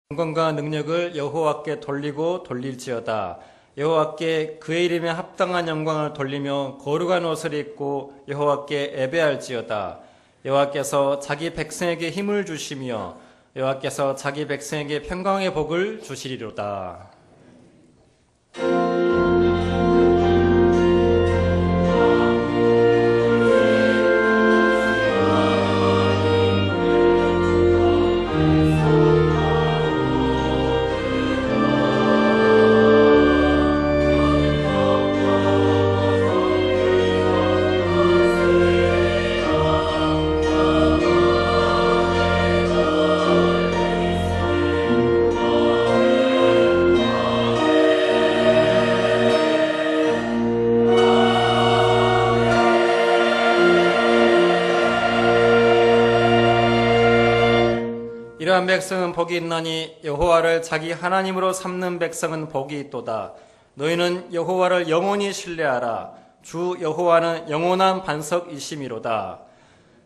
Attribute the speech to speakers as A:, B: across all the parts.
A: 영광과 능력을 여호와께 돌리고 돌릴지어다. 여호와께 그의 이름에 합당한 영광을 돌리며 거룩한 옷을 입고 여호와께 예배할지어다. 여호와께서 자기 백성에게 힘을 주시며 여호와께서 자기 백성에게 평강의 복을 주시리로다. 이러한 백성은 복이 있나니 여호와를 자기 하나님으로 삼는 백성은 복이 있도다. 너희는 여호와를 영원히 신뢰하라. 주 여호와는 영원한 반석이심이로다.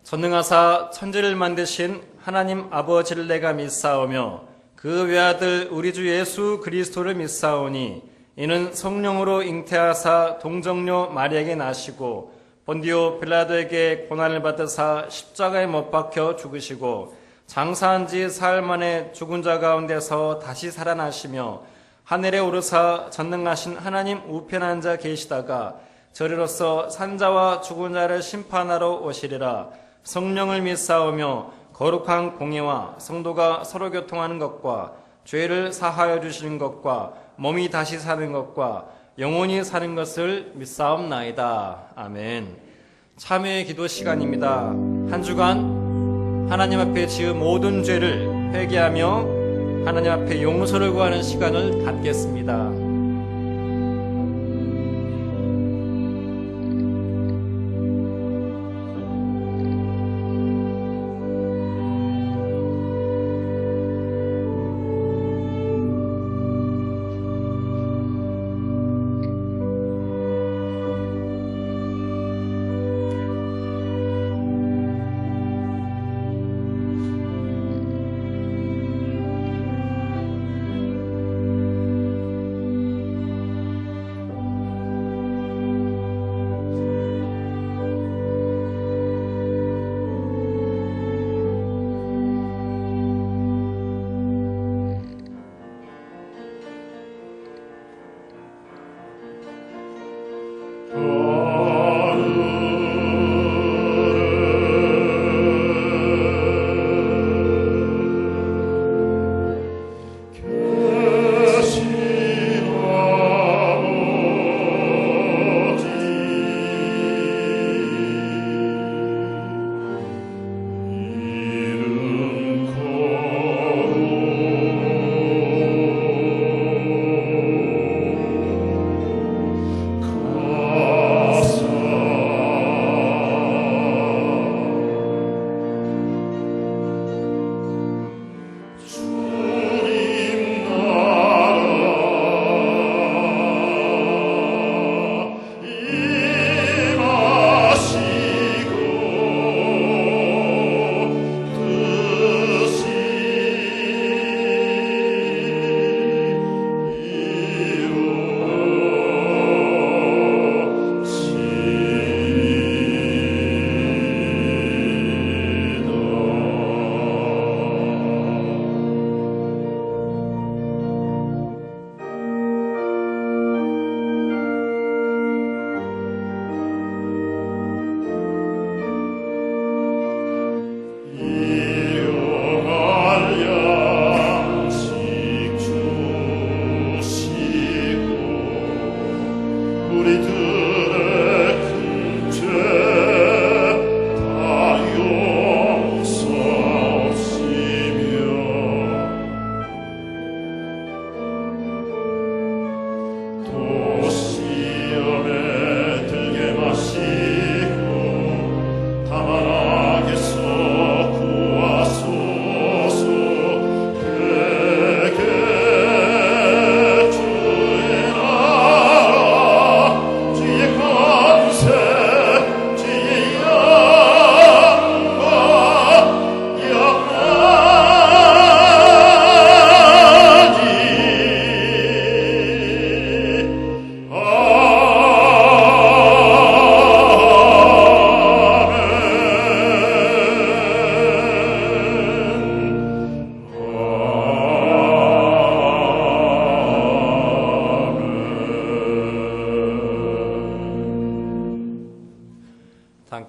A: 전능하사 천지를 만드신 하나님 아버지를 내가 믿사오며 그 외아들 우리 주 예수 그리스도를 믿사오니 이는 성령으로 잉태하사 동정녀 마리아에게 나시고 본디오 빌라도에게 고난을 받으사 십자가에 못 박혀 죽으시고 장사한 지 사흘 만에 죽은 자 가운데서 다시 살아나시며 하늘에 오르사 전능하신 하나님 우편에 앉아 계시다가 저리로서 산자와 죽은 자를 심판하러 오시리라. 성령을 믿사오며 거룩한 공예와 성도가 서로 교통하는 것과 죄를 사하여 주시는 것과 몸이 다시 사는 것과 영원히 사는 것을 믿사옵나이다. 아멘. 참회의 기도 시간입니다. 한 주간 하나님 앞에 지은 모든 죄를 회개하며 하나님 앞에 용서를 구하는 시간을 갖겠습니다.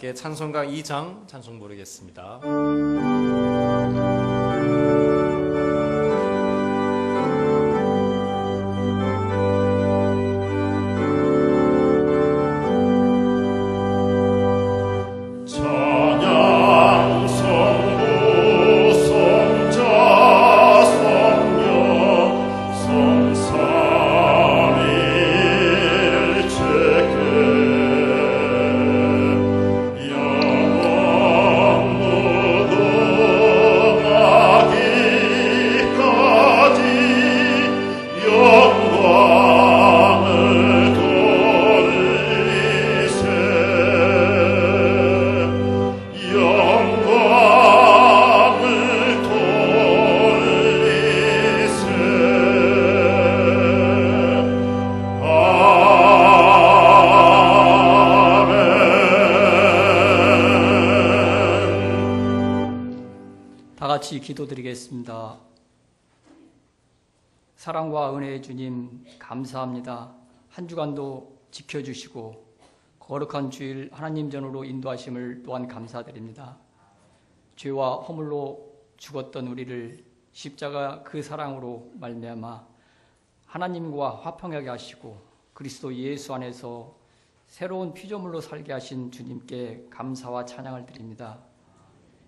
A: 함께 찬송가 2장 찬송 부르겠습니다.
B: 기도드리겠습니다. 사랑과 은혜의 주님 감사합니다. 한 주간도 지켜주시고 거룩한 주일 하나님 전으로 인도하심을 또한 감사드립니다. 죄와 허물로 죽었던 우리를 십자가 그 사랑으로 말미암아 하나님과 화평하게 하시고 그리스도 예수 안에서 새로운 피조물로 살게 하신 주님께 감사와 찬양을 드립니다.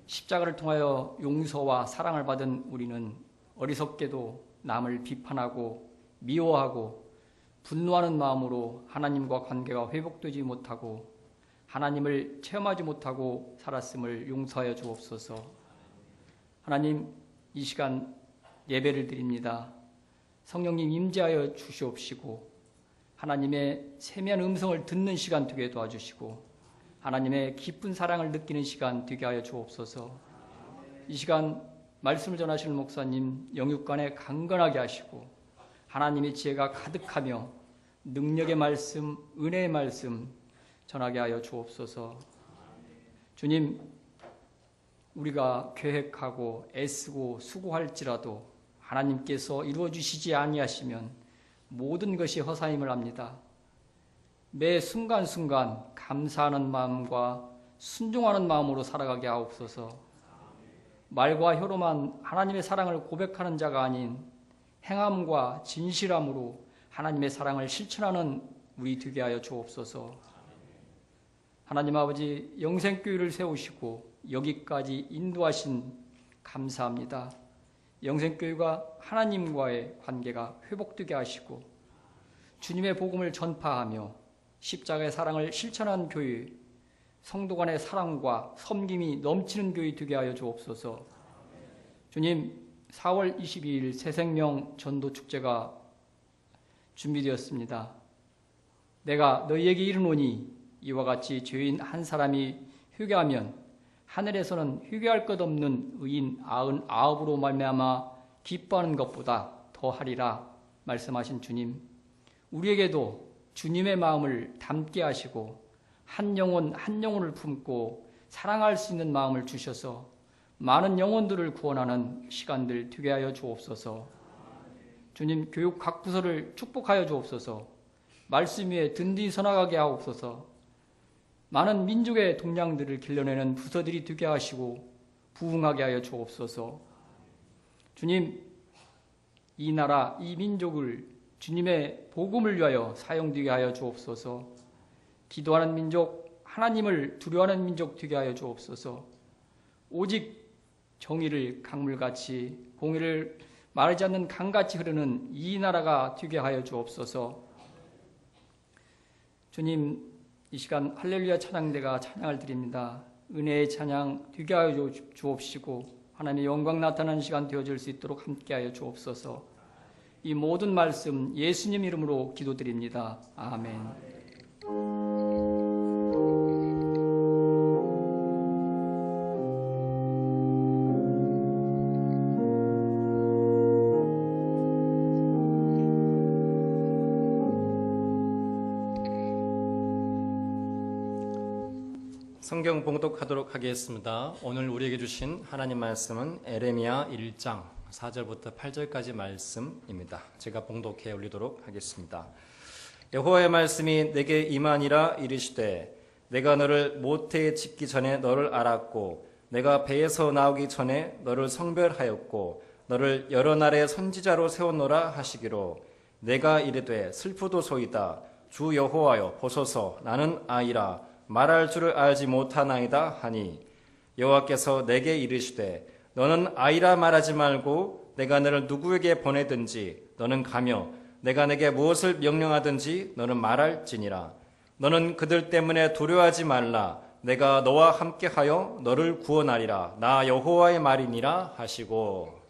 B: 십자가를 통하여 용서와 사랑을 받은 우리는 어리석게도 남을 비판하고 미워하고 분노하는 마음으로 하나님과 관계가 회복되지 못하고 하나님을 체험하지 못하고 살았음을 용서하여 주옵소서. 하나님, 이 시간 예배를 드립니다. 성령님 임재하여 주시옵시고 하나님의 세미한 음성을 듣는 시간 되게 도와주시고 하나님의 깊은 사랑을 느끼는 시간 되게 하여 주옵소서. 이 시간 말씀을 전하시는 목사님 영육간에 강건하게 하시고 하나님의 지혜가 가득하며 능력의 말씀, 은혜의 말씀 전하게 하여 주옵소서. 주님, 우리가 계획하고 애쓰고 수고할지라도 하나님께서 이루어주시지 아니하시면 모든 것이 허사임을 압니다. 매 순간순간 감사하는 마음과 순종하는 마음으로 살아가게 하옵소서. 말과 혀로만 하나님의 사랑을 고백하는 자가 아닌 행함과 진실함으로 하나님의 사랑을 실천하는 우리 되게 하여 주옵소서. 하나님 아버지, 영생교회를 세우시고 여기까지 인도하신 감사합니다. 영생교회가 하나님과의 관계가 회복되게 하시고 주님의 복음을 전파하며 십자가의 사랑을 실천한 교회, 성도 간의 사랑과 섬김이 넘치는 교회 되게 하여 주옵소서. 주님, 4월 22일 새생명 전도축제가 준비되었습니다. 내가 너희에게 이르노니 이와 같이 죄인 한 사람이 회개하면 하늘에서는 회개할 것 없는 의인 99으로 말미암아 기뻐하는 것보다 더하리라 말씀하신 주님, 우리에게도 주님의 마음을 담게 하시고 한 영혼 한 영혼을 품고 사랑할 수 있는 마음을 주셔서 많은 영혼들을 구원하는 시간들 되게 하여 주옵소서. 주님, 교육 각 부서를 축복하여 주옵소서. 말씀 위에 든든히 서나가게 하옵소서. 많은 민족의 동량들을 길러내는 부서들이 되게 하시고 부흥하게 하여 주옵소서. 주님, 이 나라 이 민족을 주님의 복음을 위하여 사용되게 하여 주옵소서. 기도하는 민족, 하나님을 두려워하는 민족 되게 하여 주옵소서. 오직 정의를 강물같이, 공의를 마르지 않는 강같이 흐르는 이 나라가 되게 하여 주옵소서. 주님, 이 시간 할렐루야 찬양대가 찬양을 드립니다. 은혜의 찬양 되게 하여 주옵시고 하나님의 영광 나타나는 시간 되어질 수 있도록 함께하여 주옵소서. 이 모든 말씀 예수님 이름으로 기도드립니다. 아멘.
A: 성경 봉독하도록 하겠습니다. 오늘 우리에게 주신 하나님 말씀은 에레미야 1장 4절부터 8절까지 말씀입니다. 제가 봉독해 올리도록 하겠습니다. 여호와의 말씀이 내게 임하니라. 이르시되 내가 너를 모태에 짓기 전에 너를 알았고 내가 배에서 나오기 전에 너를 성별하였고 너를 여러 나라의 선지자로 세웠노라 하시기로 내가 이르되 슬프도소이다. 주 여호와여 보소서 나는 아이라 말할 줄을 알지 못하나이다 하니 여호와께서 내게 이르시되 너는 아이라 말하지 말고 내가 너를 누구에게 보내든지 너는 가며 내가 내게 무엇을 명령하든지 너는 말할지니라. 너는 그들 때문에 두려워하지 말라. 내가 너와 함께하여 너를 구원하리라. 나 여호와의 말이니라 하시고.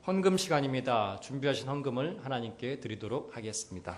A: 헌금 시간입니다. 준비하신 헌금을 하나님께 드리도록 하겠습니다.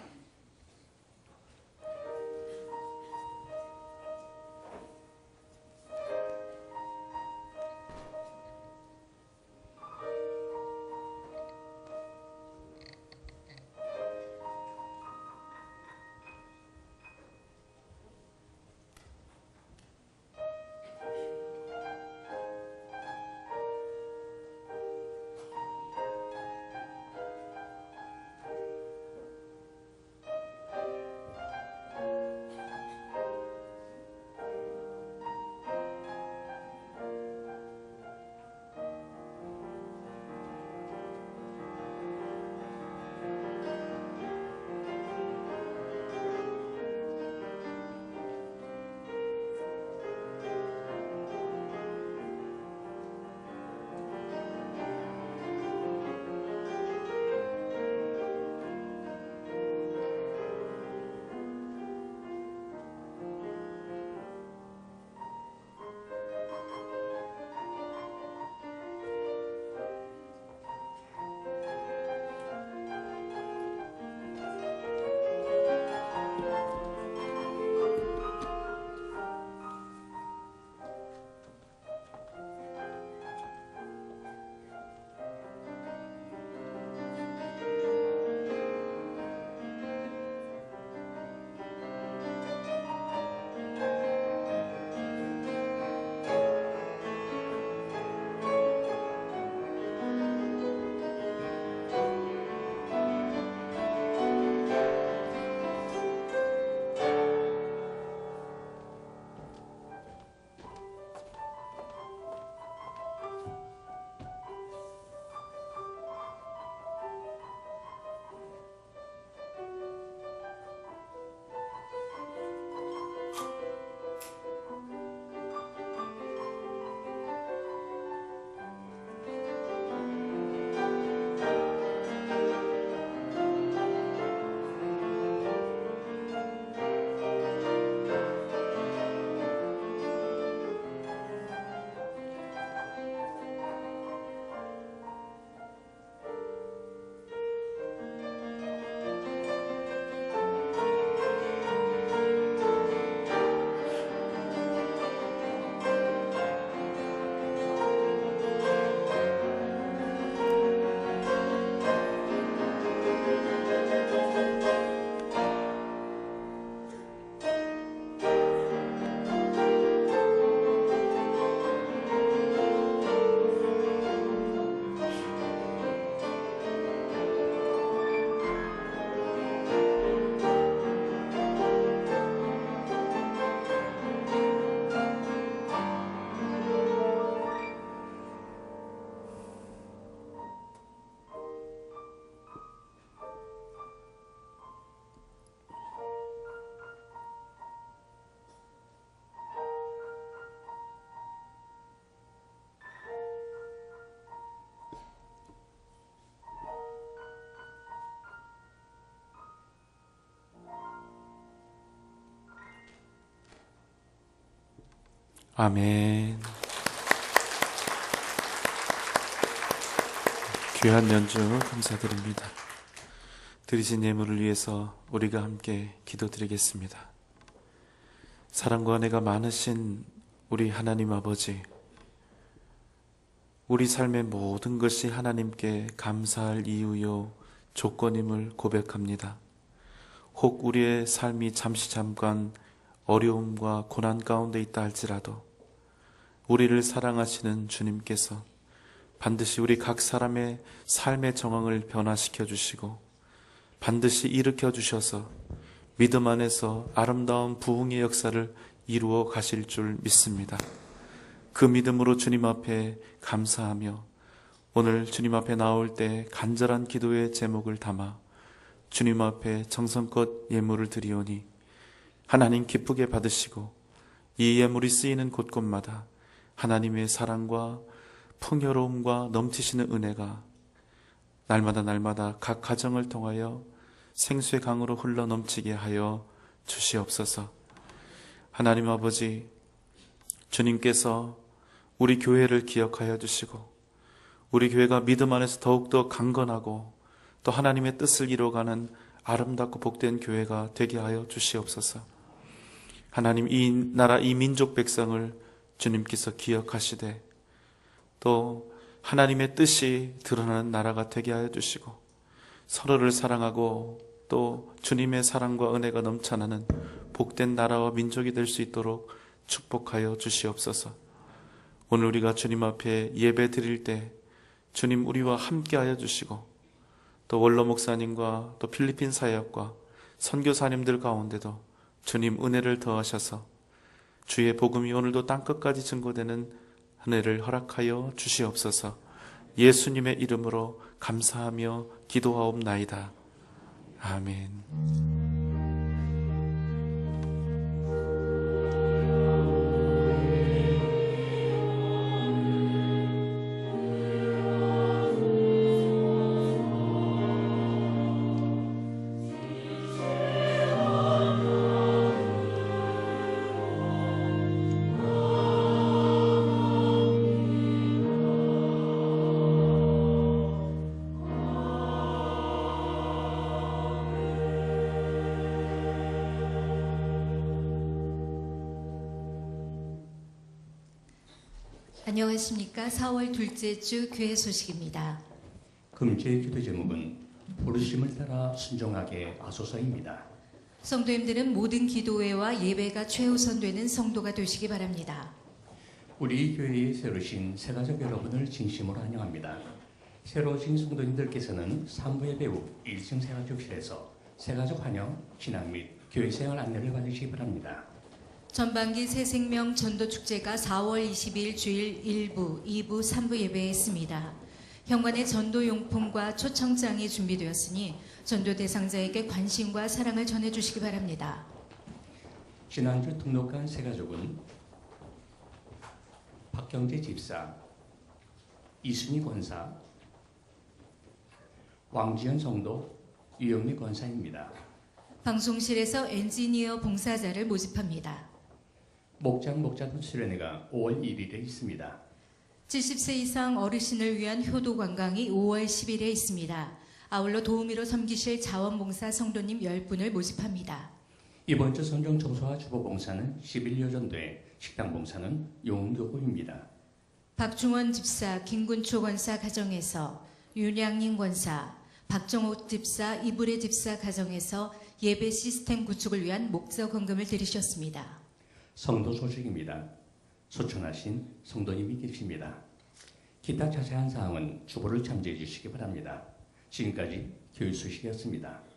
C: 아멘. 귀한 연주 감사드립니다. 드리신 예물을 위해서 우리가 함께 기도드리겠습니다. 사랑과 은혜가 많으신 우리 하나님 아버지, 우리 삶의 모든 것이 하나님께 감사할 이유요 조건임을 고백합니다. 혹 우리의 삶이 잠깐 어려움과 고난 가운데 있다 할지라도 우리를 사랑하시는 주님께서 반드시 우리 각 사람의 삶의 정황을 변화시켜 주시고 반드시 일으켜 주셔서 믿음 안에서 아름다운 부흥의 역사를 이루어 가실 줄 믿습니다. 그 믿음으로 주님 앞에 감사하며 오늘 주님 앞에 나올 때 간절한 기도의 제목을 담아 주님 앞에 정성껏 예물을 드리오니 하나님 기쁘게 받으시고 이 예물이 쓰이는 곳곳마다 하나님의 사랑과 풍요로움과 넘치시는 은혜가 날마다 각 가정을 통하여 생수의 강으로 흘러 넘치게 하여 주시옵소서. 하나님 아버지, 주님께서 우리 교회를 기억하여 주시고 우리 교회가 믿음 안에서 더욱더 강건하고 또 하나님의 뜻을 이루어가는 아름답고 복된 교회가 되게 하여 주시옵소서. 하나님, 이 나라 이 민족 백성을 주님께서 기억하시되 또 하나님의 뜻이 드러나는 나라가 되게 하여 주시고 서로를 사랑하고 또 주님의 사랑과 은혜가 넘쳐나는 복된 나라와 민족이 될 수 있도록 축복하여 주시옵소서. 오늘 우리가 주님 앞에 예배 드릴 때 주님 우리와 함께 하여 주시고 또 원로 목사님과 또 필리핀 사역과 선교사님들 가운데도 주님 은혜를 더하셔서 주의 복음이 오늘도 땅끝까지 증거되는 은혜를 허락하여 주시옵소서. 예수님의 이름으로 감사하며 기도하옵나이다. 아멘.
D: 안녕하십니까. 4월 둘째 주 교회 소식입니다.
E: 금주의 기도 제목은 부르심을 따라 순종하게 하소서입니다.
D: 성도님들은 모든 기도회와 예배가 최우선되는 성도가 되시기 바랍니다.
E: 우리 교회에 새로우신 새가족 여러분을 진심으로 환영합니다. 새로 오신 성도님들께서는 3부의 배우 1층 새가족실에서 새가족 환영, 신앙 및 교회생활 안내를 받으시기 바랍니다.
D: 전반기 새생명 전도축제가 4월 22일 주일 1부, 2부, 3부 예배에 있습니다. 현관에 전도용품과 초청장이 준비되었으니 전도 대상자에게 관심과 사랑을 전해주시기 바랍니다.
E: 지난주 등록한 새가족은 박경재 집사, 이순희 권사, 왕지현 성도, 유영미 권사입니다.
D: 방송실에서 엔지니어 봉사자를 모집합니다.
E: 목장도 수련회가 5월 1일에 있습니다.
D: 70세 이상 어르신을 위한 효도 관광이 5월 10일에 있습니다. 아울러 도우미로 섬기실 자원봉사 성도님 10분을 모집합니다.
E: 이번 주 선정 청소와 주보 봉사는 11여 전도회, 식당 봉사는 용도구입니다.
D: 박중원 집사, 김군초 권사 가정에서, 윤양님 권사, 박정옥 집사, 이불의 집사 가정에서 예배 시스템 구축을 위한 목적 헌금을 드리셨습니다.
E: 성도 소식입니다. 초청하신 성도님이 계십니다. 기타 자세한 사항은 주보를 참조해 주시기 바랍니다. 지금까지 교육 소식이었습니다.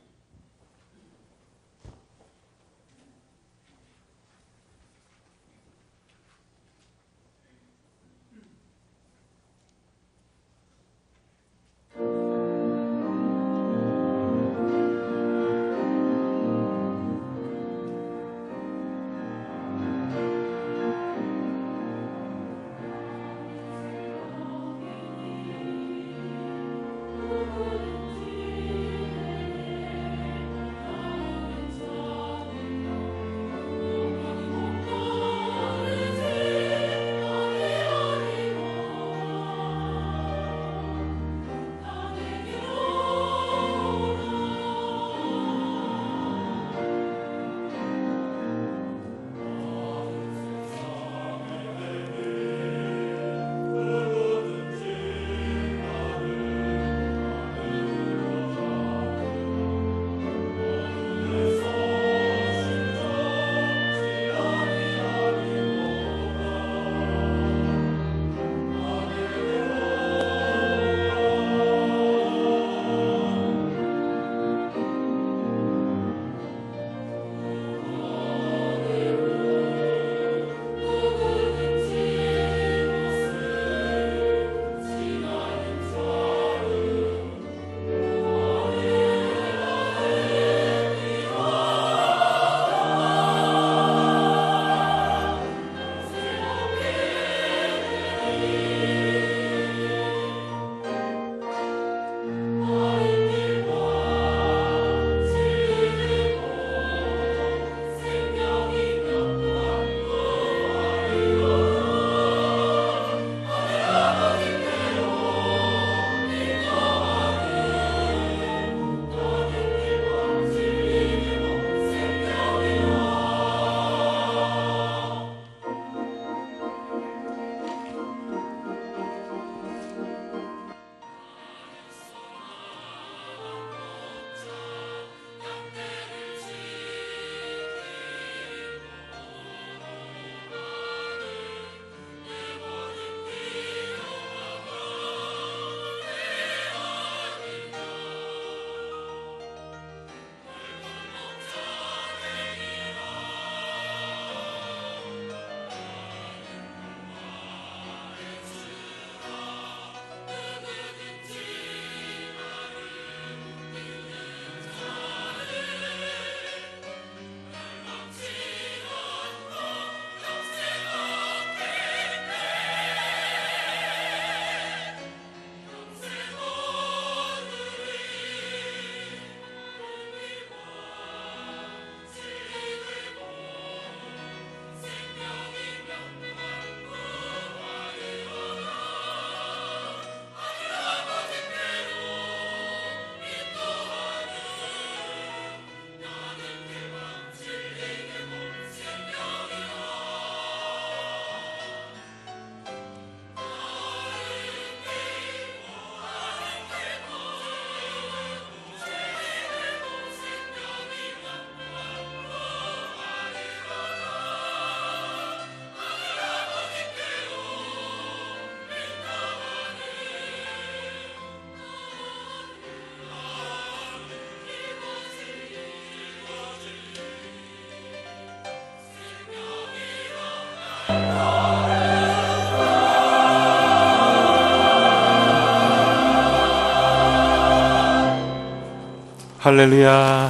C: 할렐루야.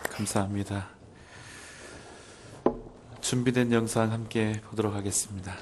C: 감사합니다. 준비된 영상 함께 보도록 하겠습니다.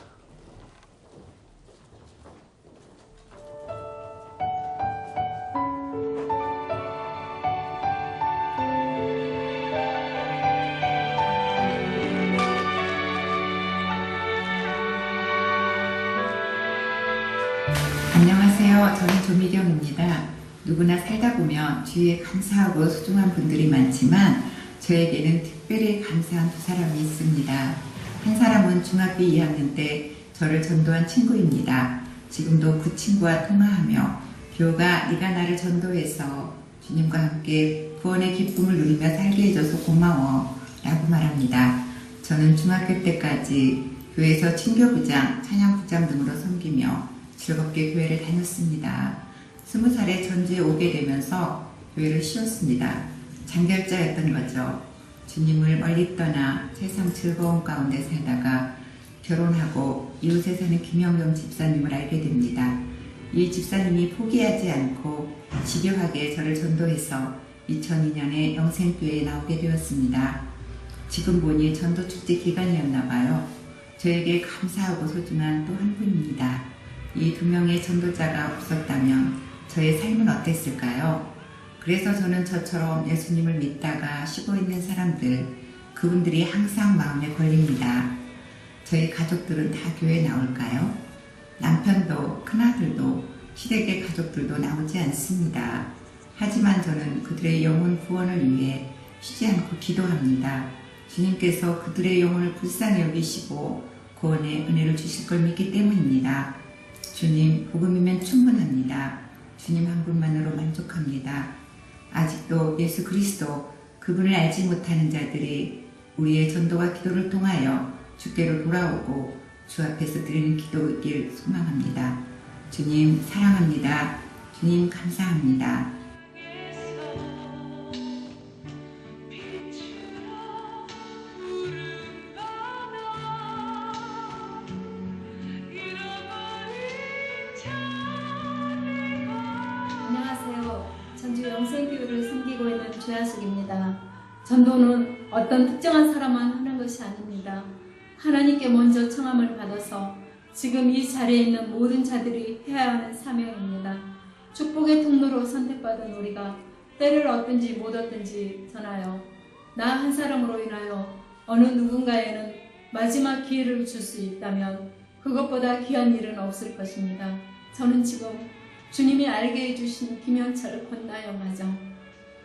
F: 안녕하세요. 저는 조미경입니다. 누구나 살다 보면 주위에 감사하고 소중한 분들이 많지만 저에게는 특별히 감사한 두 사람이 있습니다. 한 사람은 중학교 2학년 때 저를 전도한 친구입니다. 지금도 그 친구와 통화하며 교가 네가 나를 전도해서 주님과 함께 구원의 기쁨을 누리며 살게 해줘서 고마워 라고 말합니다. 저는 중학교 때까지 교회에서 친교부장, 찬양부장 등으로 섬기며 즐겁게 교회를 다녔습니다. 20살에 전주에 오게 되면서 교회를 쉬었습니다. 장결자였던 거죠. 주님을 멀리 떠나 세상 즐거움 가운데 살다가 결혼하고 이웃에 사는 김영경 집사님을 알게 됩니다. 이 집사님이 포기하지 않고 집요하게 저를 전도해서 2002년에 영생교회에 나오게 되었습니다. 지금 보니 전도축제 기간이었나 봐요. 저에게 감사하고 소중한 또 한 분입니다. 이 두 명의 전도자가 없었다면 저의 삶은 어땠을까요? 그래서 저는 저처럼 예수님을 믿다가 쉬고 있는 사람들, 그분들이 항상 마음에 걸립니다. 저희 가족들은 다 교회에 나올까요? 남편도 큰아들도 시댁의 가족들도 나오지 않습니다. 하지만 저는 그들의 영혼 구원을 위해 쉬지 않고 기도합니다. 주님께서 그들의 영혼을 불쌍히 여기시고 구원의 은혜를 주실 걸 믿기 때문입니다. 주님, 복음이면 충분합니다. 주님 한 분만으로 만족합니다. 아직도 예수 그리스도, 그분을 알지 못하는 자들이 우리의 전도와 기도를 통하여 주께로 돌아오고 주 앞에서 드리는 기도이길 소망합니다. 주님 사랑합니다. 주님 감사합니다.
G: 안녕하세요. 전주 영생교회를 섬기고 있는 조야숙입니다. 전도는 어떤 특정한 사람만 하는 것이 아닙니다. 하나님께 먼저 청함을 받아서 지금 이 자리에 있는 모든 자들이 해야 하는 사명입니다. 축복의 통로로 선택받은 우리가 때를 얻든지 못 얻든지 전하여 나 한 사람으로 인하여 어느 누군가에는 마지막 기회를 줄 수 있다면 그것보다 귀한 일은 없을 것입니다. 저는 지금 주님이 알게 해주신 김현철 권나영 가정,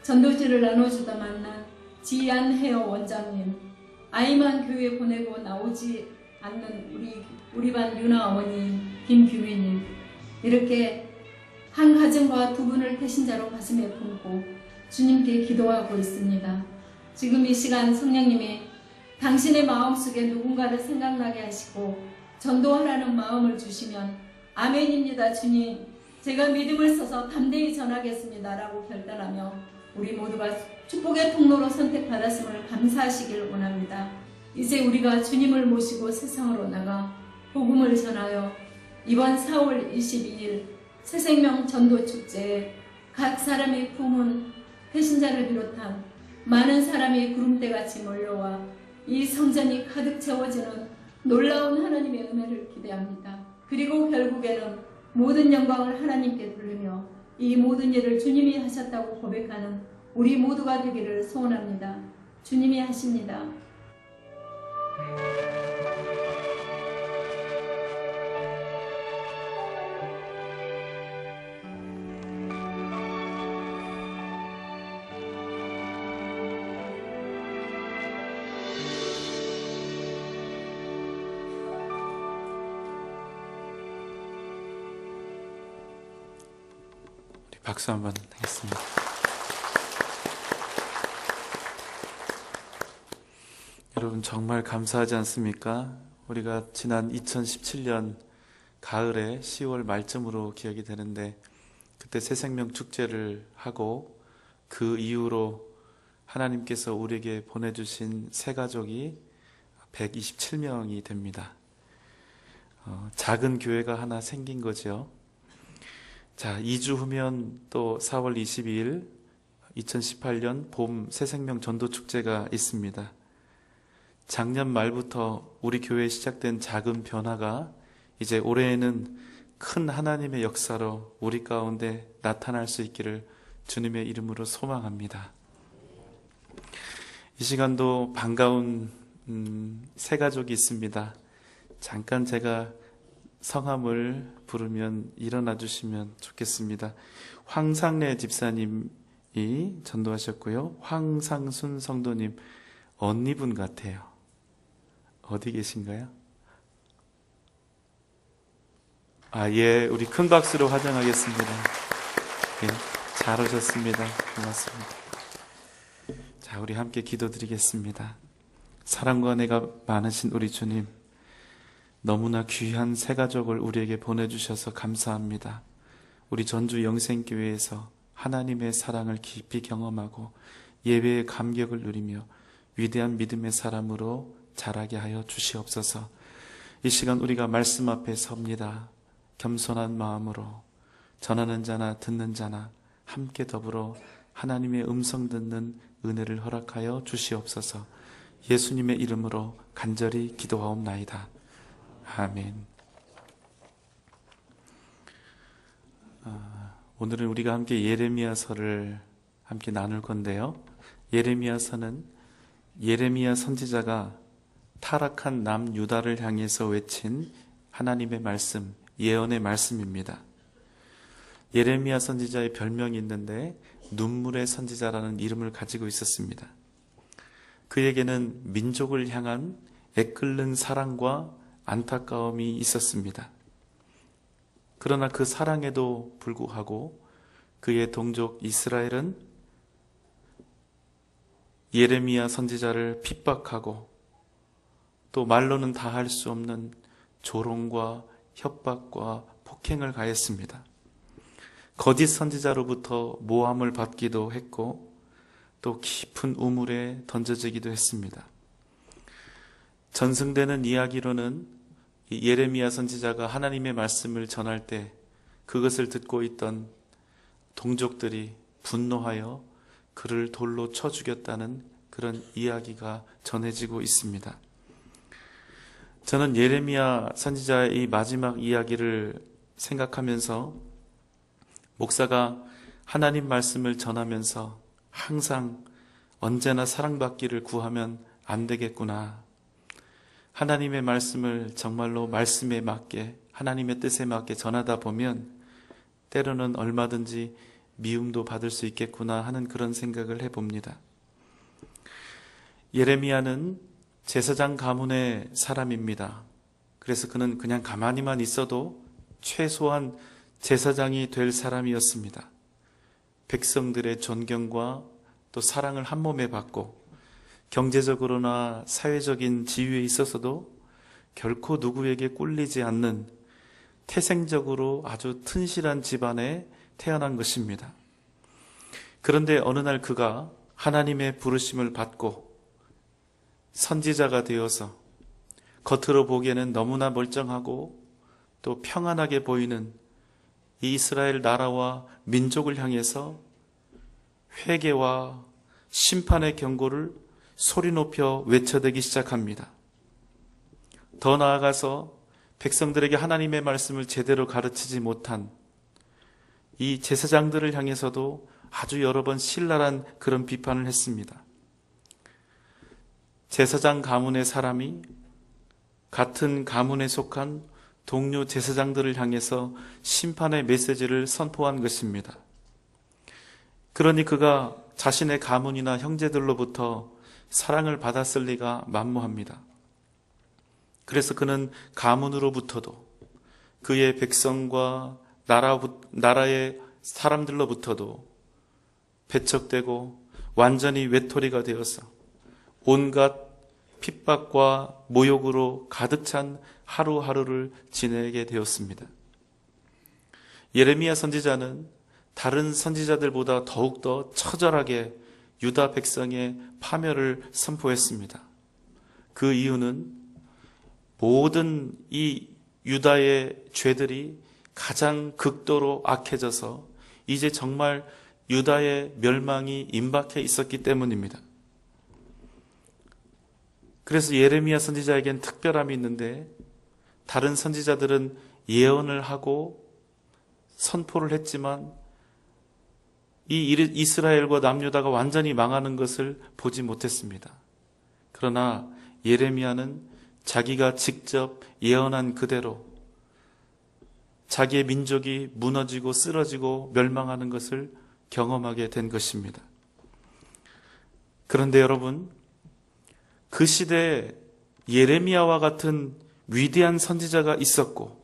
G: 전도지를 나눠주다 만난 지안혜여 원장님, 아이만 교회 보내고 나오지 않는 우리 반 유나 어머니 김규민님, 이렇게 한 가정과 두 분을 태신자로 가슴에 품고 주님께 기도하고 있습니다. 지금 이 시간 성령님이 당신의 마음속에 누군가를 생각나게 하시고 전도하라는 마음을 주시면 아멘입니다. 주님, 제가 믿음을 써서 담대히 전하겠습니다 라고 결단하며 우리 모두가 축복의 통로로 선택받았음을 감사하시길 원합니다. 이제 우리가 주님을 모시고 세상으로 나가 복음을 전하여 이번 4월 22일 새생명 전도축제에 각 사람이 품은 배신자를 비롯한 많은 사람이 구름대같이 몰려와 이 성전이 가득 채워지는 놀라운 하나님의 은혜를 기대합니다. 그리고 결국에는 모든 영광을 하나님께 돌리며 이 모든 일을 주님이 하셨다고 고백하는 우리 모두가 되기를 소원합니다. 주님이 하십니다.
C: 박수 한번 하겠습니다. 여러분 정말 감사하지 않습니까? 우리가 지난 2017년 가을에 10월 말쯤으로 기억이 되는데 그때 새생명 축제를 하고 그 이후로 하나님께서 우리에게 보내주신 새 가족이 127명이 됩니다. 작은 교회가 하나 생긴 거죠. 자, 2주 후면 또 4월 22일 2018년 봄 새생명 전도축제가 있습니다. 작년 말부터 우리 교회에 시작된 작은 변화가 이제 올해에는 큰 하나님의 역사로 우리 가운데 나타날 수 있기를 주님의 이름으로 소망합니다. 이 시간도 반가운 새 가족이 있습니다. 잠깐 제가 성함을 부르면 일어나 주시면 좋겠습니다. 황상래 집사님이 전도하셨고요. 황상순 성도님 언니분 같아요. 어디 계신가요? 예, 우리 큰 박수로 환영하겠습니다. 예, 잘 오셨습니다. 고맙습니다. 자, 우리 함께 기도드리겠습니다. 사랑과 은혜가 많으신 우리 주님, 너무나 귀한 새 가족을 우리에게 보내주셔서 감사합니다. 우리 전주 영생교회에서 하나님의 사랑을 깊이 경험하고 예배의 감격을 누리며 위대한 믿음의 사람으로 자라게 하여 주시옵소서. 이 시간 우리가 말씀 앞에 섭니다. 겸손한 마음으로 전하는 자나 듣는 자나 함께 더불어 하나님의 음성 듣는 은혜를 허락하여 주시옵소서. 예수님의 이름으로 간절히 기도하옵나이다. 아멘. 오늘은 우리가 함께 예레미야서를 함께 나눌 건데요. 예레미야서는 예레미야 선지자가 타락한 남유다를 향해서 외친 하나님의 말씀, 예언의 말씀입니다. 예레미야 선지자의 별명이 있는데 눈물의 선지자라는 이름을 가지고 있었습니다. 그에게는 민족을 향한 애끓는 사랑과 안타까움이 있었습니다. 그러나 그 사랑에도 불구하고 그의 동족 이스라엘은 예레미야 선지자를 핍박하고 또 말로는 다 할 수 없는 조롱과 협박과 폭행을 가했습니다. 거짓 선지자로부터 모함을 받기도 했고 또 깊은 우물에 던져지기도 했습니다. 전승되는 이야기로는 예레미야 선지자가 하나님의 말씀을 전할 때 그것을 듣고 있던 동족들이 분노하여 그를 돌로 쳐 죽였다는 그런 이야기가 전해지고 있습니다. 저는 예레미야 선지자의 이 마지막 이야기를 생각하면서 목사가 하나님 말씀을 전하면서 항상 언제나 사랑받기를 구하면 안 되겠구나. 하나님의 말씀을 정말로 말씀에 맞게 하나님의 뜻에 맞게 전하다 보면 때로는 얼마든지 미움도 받을 수 있겠구나 하는 그런 생각을 해봅니다. 예레미야는 제사장 가문의 사람입니다. 그래서 그는 그냥 가만히만 있어도 최소한 제사장이 될 사람이었습니다. 백성들의 존경과 또 사랑을 한 몸에 받고 경제적으로나 사회적인 지위에 있어서도 결코 누구에게 꿀리지 않는 태생적으로 아주 튼실한 집안에 태어난 것입니다. 그런데 어느 날 그가 하나님의 부르심을 받고 선지자가 되어서 겉으로 보기에는 너무나 멀쩡하고 또 평안하게 보이는 이 이스라엘 나라와 민족을 향해서 회개와 심판의 경고를 소리 높여 외쳐대기 시작합니다. 더 나아가서 백성들에게 하나님의 말씀을 제대로 가르치지 못한 이 제사장들을 향해서도 아주 여러 번 신랄한 그런 비판을 했습니다. 제사장 가문의 사람이 같은 가문에 속한 동료 제사장들을 향해서 심판의 메시지를 선포한 것입니다. 그러니 그가 자신의 가문이나 형제들로부터 사랑을 받았을 리가 만무합니다. 그래서 그는 가문으로부터도 그의 백성과 나라의 사람들로부터도 배척되고 완전히 외톨이가 되어서 온갖 핍박과 모욕으로 가득 찬 하루하루를 지내게 되었습니다. 예레미야 선지자는 다른 선지자들보다 더욱더 처절하게 유다 백성의 파멸을 선포했습니다. 그 이유는 모든 이 유다의 죄들이 가장 극도로 악해져서 이제 정말 유다의 멸망이 임박해 있었기 때문입니다. 그래서 예레미야 선지자에겐 특별함이 있는데 다른 선지자들은 예언을 하고 선포를 했지만 이 이스라엘과 남유다가 완전히 망하는 것을 보지 못했습니다. 그러나 예레미야는 자기가 직접 예언한 그대로 자기의 민족이 무너지고 쓰러지고 멸망하는 것을 경험하게 된 것입니다. 그런데 여러분, 그 시대에 예레미야와 같은 위대한 선지자가 있었고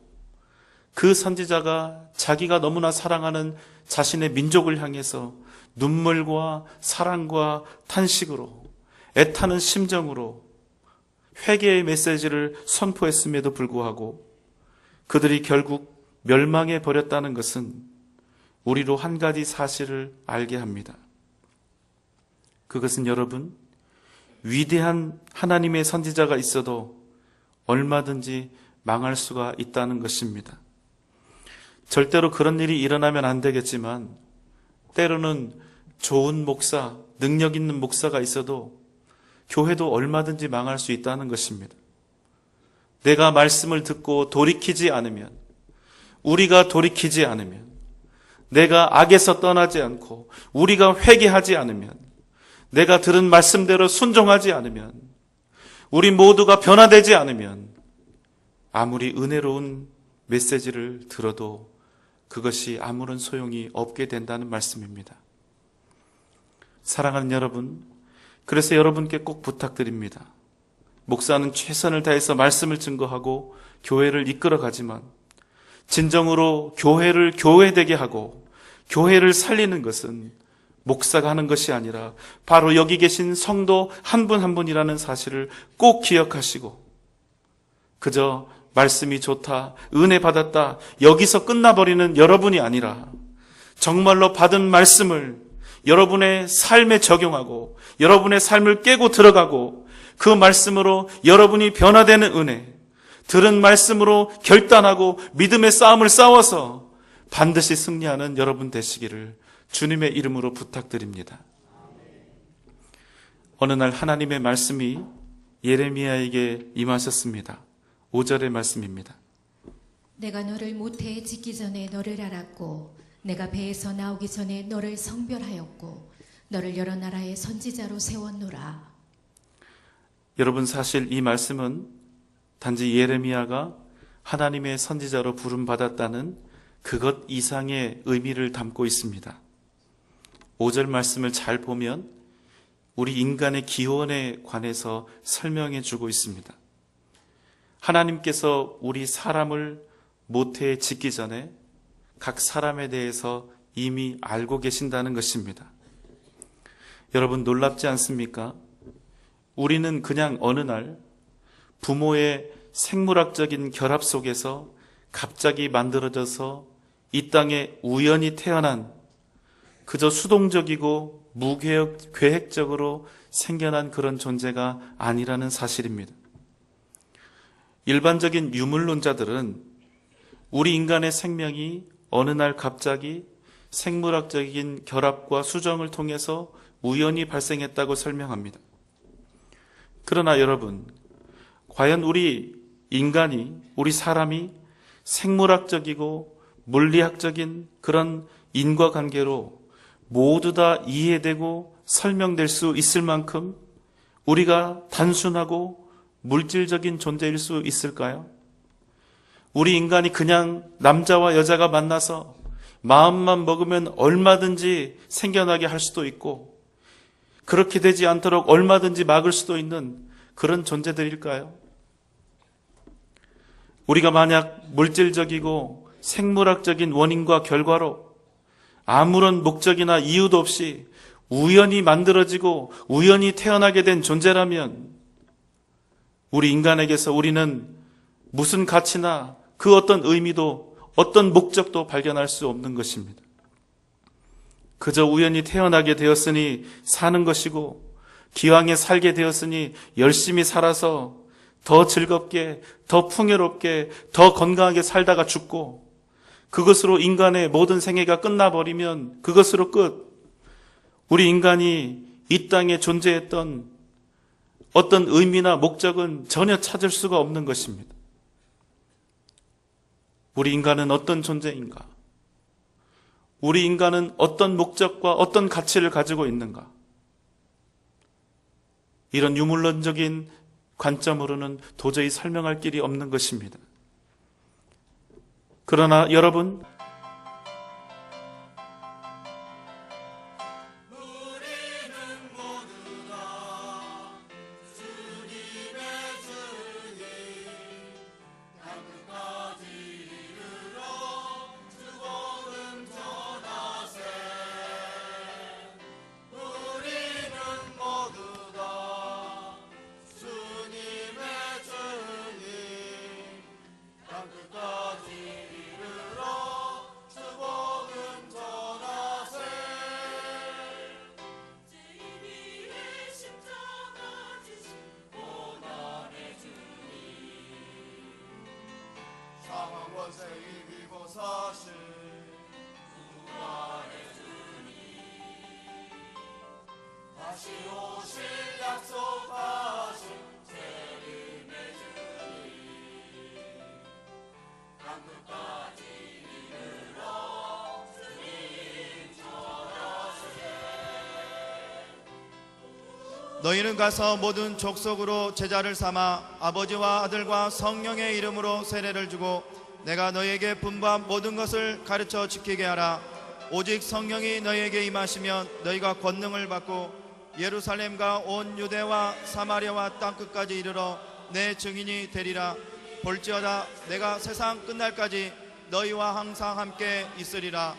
C: 그 선지자가 자기가 너무나 사랑하는 자신의 민족을 향해서 눈물과 사랑과 탄식으로 애타는 심정으로 회개의 메시지를 선포했음에도 불구하고 그들이 결국 멸망해 버렸다는 것은 우리로 한 가지 사실을 알게 합니다. 그것은 여러분, 위대한 하나님의 선지자가 있어도 얼마든지 망할 수가 있다는 것입니다. 절대로 그런 일이 일어나면 안 되겠지만 때로는 좋은 목사, 능력 있는 목사가 있어도 교회도 얼마든지 망할 수 있다는 것입니다. 내가 말씀을 듣고 돌이키지 않으면, 우리가 돌이키지 않으면, 내가 악에서 떠나지 않고 우리가 회개하지 않으면, 내가 들은 말씀대로 순종하지 않으면, 우리 모두가 변화되지 않으면 아무리 은혜로운 메시지를 들어도 그것이 아무런 소용이 없게 된다는 말씀입니다. 사랑하는 여러분, 그래서 여러분께 꼭 부탁드립니다. 목사는 최선을 다해서 말씀을 증거하고 교회를 이끌어가지만 진정으로 교회를 교회되게 하고 교회를 살리는 것은 목사가 하는 것이 아니라 바로 여기 계신 성도 한 분 한 분이라는 사실을 꼭 기억하시고 그저 말씀이 좋다, 은혜 받았다, 여기서 끝나버리는 여러분이 아니라 정말로 받은 말씀을 여러분의 삶에 적용하고 여러분의 삶을 깨고 들어가고 그 말씀으로 여러분이 변화되는 은혜, 들은 말씀으로 결단하고 믿음의 싸움을 싸워서 반드시 승리하는 여러분 되시기를 주님의 이름으로 부탁드립니다. 어느 날 하나님의 말씀이 예레미야에게 임하셨습니다. 5절의 말씀입니다.
D: 내가 너를 모태에 짓기 전에 너를 알았고 내가 배에서 나오기 전에 너를 성별하였고 너를 여러 나라의 선지자로 세웠노라.
C: 여러분, 사실 이 말씀은 단지 예레미야가 하나님의 선지자로 부름받았다는 그것 이상의 의미를 담고 있습니다. 5절 말씀을 잘 보면 우리 인간의 기원에 관해서 설명해 주고 있습니다. 하나님께서 우리 사람을 모태에 짓기 전에 각 사람에 대해서 이미 알고 계신다는 것입니다. 여러분, 놀랍지 않습니까? 우리는 그냥 어느 날 부모의 생물학적인 결합 속에서 갑자기 만들어져서 이 땅에 우연히 태어난 그저 수동적이고 무계획적으로 생겨난 그런 존재가 아니라는 사실입니다. 일반적인 유물론자들은 우리 인간의 생명이 어느 날 갑자기 생물학적인 결합과 수정을 통해서 우연히 발생했다고 설명합니다. 그러나 여러분, 과연 우리 인간이, 우리 사람이 생물학적이고 물리학적인 그런 인과관계로 모두 다 이해되고 설명될 수 있을 만큼 우리가 단순하고 물질적인 존재일 수 있을까요? 우리 인간이 그냥 남자와 여자가 만나서 마음만 먹으면 얼마든지 생겨나게 할 수도 있고 그렇게 되지 않도록 얼마든지 막을 수도 있는 그런 존재들일까요? 우리가 만약 물질적이고 생물학적인 원인과 결과로 아무런 목적이나 이유도 없이 우연히 만들어지고 우연히 태어나게 된 존재라면 우리 인간에게서 우리는 무슨 가치나 그 어떤 의미도 어떤 목적도 발견할 수 없는 것입니다. 그저 우연히 태어나게 되었으니 사는 것이고 기왕에 살게 되었으니 열심히 살아서 더 즐겁게, 더 풍요롭게, 더 건강하게 살다가 죽고 그것으로 인간의 모든 생애가 끝나버리면 그것으로 끝. 우리 인간이 이 땅에 존재했던 어떤 의미나 목적은 전혀 찾을 수가 없는 것입니다. 우리 인간은 어떤 존재인가? 우리 인간은 어떤 목적과 어떤 가치를 가지고 있는가? 이런 유물론적인 관점으로는 도저히 설명할 길이 없는 것입니다. 그러나 여러분,
H: 너희는 가서 모든 족속으로 제자를 삼아 아버지와 아들과 성령의 이름으로 세례를 주고 내가 너희에게 분부한 모든 것을 가르쳐 지키게 하라. 오직 성령이 너희에게 임하시면 너희가 권능을 받고 예루살렘과 온 유대와 사마리아와 땅끝까지 이르러 내 증인이 되리라. 볼지어다 내가 세상 끝날까지 너희와 항상 함께 있으리라.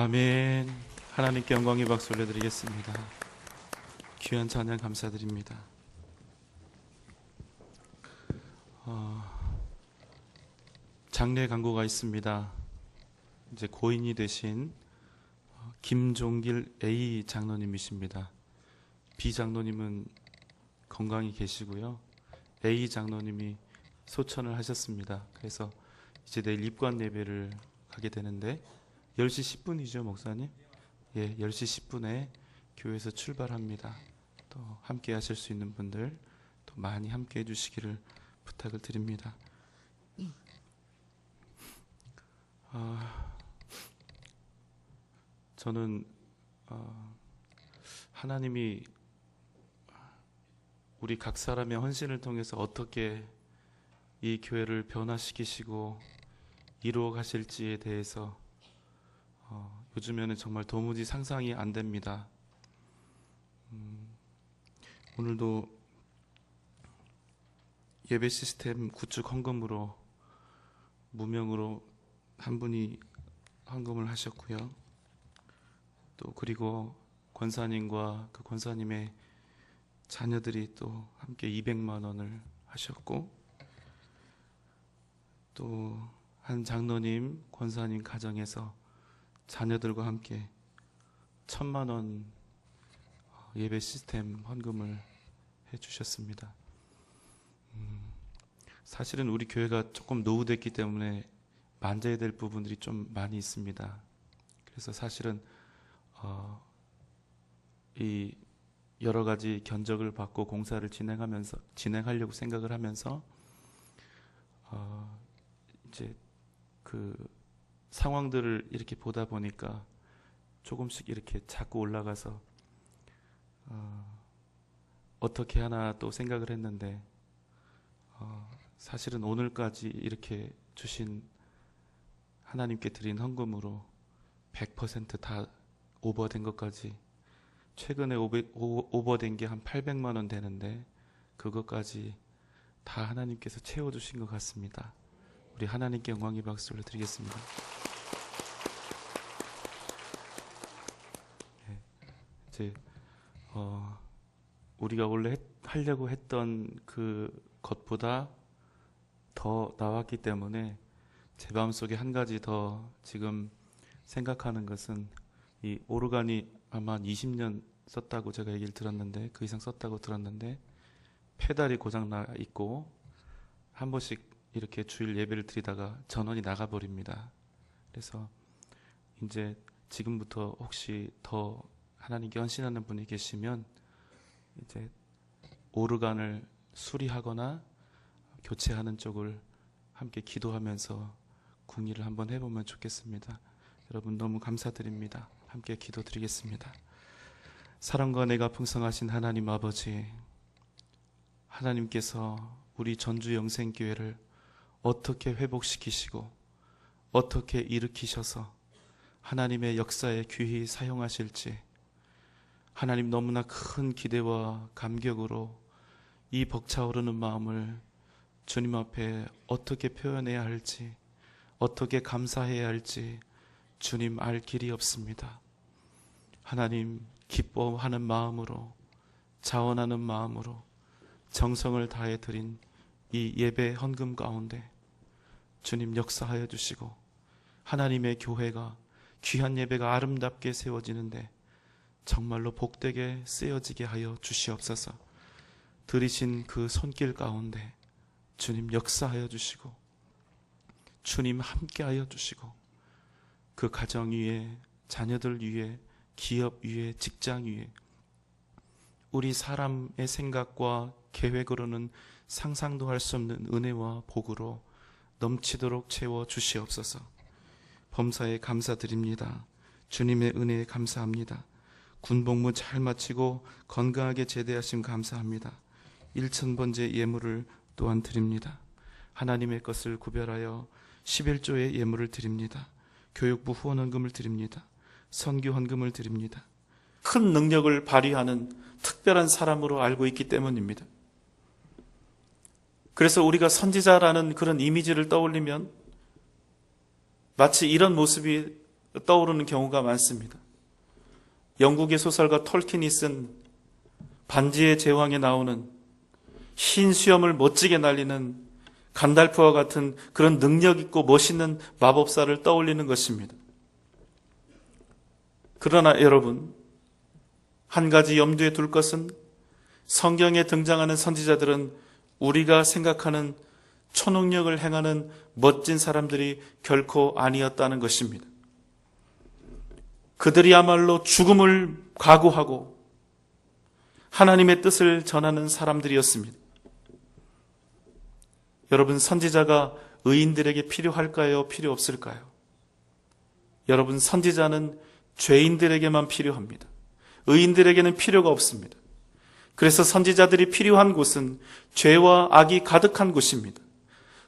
C: 아멘. 하나님께 영광의 박수 올려드리겠습니다. 귀한 찬양 감사드립니다. 장례 광고가 있습니다. 이제 고인이 되신 김종길 A 장로님이십니다. B 장로님은 건강히 계시고요. A 장로님이 소천을 하셨습니다. 그래서 이제 내일 입관 예배를 가게 되는데 10시 10분이죠, 목사님? 예, 10시 10분에 교회에서 출발합니다. 또 함께 하실 수 있는 분들 또 많이 함께 해주시기를 부탁을 드립니다. 저는 하나님이 우리 각 사람의 헌신을 통해서 어떻게 이 교회를 변화시키시고 이루어 가실지에 대해서 요즘에는 정말 도무지 상상이 안 됩니다. 오늘도 예배 시스템 구축 헌금으로 무명으로 한 분이 헌금을 하셨고요. 또 그리고 권사님과 그 권사님의 자녀들이 또 함께 200만 원을 하셨고, 또 한 장로님, 권사님 가정에서 자녀들과 함께 1,000만 원 예배 시스템 헌금을 해주셨습니다. 사실은 우리 교회가 조금 노후됐기 때문에 만져야 될 부분들이 좀 많이 있습니다. 그래서 사실은 이 여러 가지 견적을 받고 공사를 진행하려고 생각을 하면서 이제 그 상황들을 이렇게 보다 보니까 조금씩 이렇게 자꾸 올라가서 어떻게 하나 또 생각을 했는데 사실은 오늘까지 이렇게 주신 하나님께 드린 헌금으로 100% 다 오버된 것까지 최근에 오버된 게 한 800만 원 되는데 그것까지 다 하나님께서 채워주신 것 같습니다. 우리 하나님께 영광의 박수를 드리겠습니다. 네, 이제 우리가 원래 하려고 했던 그 것보다 더 나왔기 때문에 제 마음속에 한 가지 더 지금 생각하는 것은 이 오르간이 아마 한 20년 썼다고 제가 얘기를 들었는데 그 이상 썼다고 들었는데 페달이 고장 나 있고 한 번씩 이렇게 주일 예배를 드리다가 전원이 나가버립니다. 그래서 이제 지금부터 혹시 더 하나님께 헌신하는 분이 계시면 이제 오르간을 수리하거나 교체하는 쪽을 함께 기도하면서 궁리를 한번 해보면 좋겠습니다. 여러분 너무 감사드립니다. 함께 기도드리겠습니다. 사랑과 내가 풍성하신 하나님 아버지, 하나님께서 우리 전주 영생교회를 어떻게 회복시키시고 어떻게 일으키셔서 하나님의 역사에 귀히 사용하실지 하나님 너무나 큰 기대와 감격으로 이 벅차오르는 마음을 주님 앞에 어떻게 표현해야 할지 어떻게 감사해야 할지 주님 알 길이 없습니다. 하나님 기뻐하는 마음으로 자원하는 마음으로 정성을 다해 드린 이 예배 헌금 가운데 주님 역사하여 주시고 하나님의 교회가 귀한 예배가 아름답게 세워지는데 정말로 복되게 쓰여지게 하여 주시옵소서. 들이신 그 손길 가운데 주님 역사하여 주시고 주님 함께하여 주시고 그 가정 위에 자녀들 위에 기업 위에 직장 위에 우리 사람의 생각과 계획으로는 상상도 할 수 없는 은혜와 복으로 넘치도록 채워 주시옵소서. 범사에 감사드립니다. 주님의 은혜에 감사합니다. 군복무 잘 마치고 건강하게 제대하심 감사합니다. 1000번째 예물을 또한 드립니다. 하나님의 것을 구별하여 11조의 예물을 드립니다. 교육부 후원헌금을 드립니다. 선교 헌금을 드립니다. 큰 능력을 발휘하는 특별한 사람으로 알고 있기 때문입니다. 그래서 우리가 선지자라는 그런 이미지를 떠올리면 마치 이런 모습이 떠오르는 경우가 많습니다. 영국의 소설가 톨킨이 쓴 반지의 제왕에 나오는 흰 수염을 멋지게 날리는 간달프와 같은 그런 능력 있고 멋있는 마법사를 떠올리는 것입니다. 그러나 여러분, 한 가지 염두에 둘 것은 성경에 등장하는 선지자들은 우리가 생각하는 초능력을 행하는 멋진 사람들이 결코 아니었다는 것입니다. 그들이야말로 죽음을 각오하고 하나님의 뜻을 전하는 사람들이었습니다. 여러분, 선지자가 의인들에게 필요할까요? 필요 없을까요? 여러분, 선지자는 죄인들에게만 필요합니다. 의인들에게는 필요가 없습니다. 그래서 선지자들이 필요한 곳은 죄와 악이 가득한 곳입니다.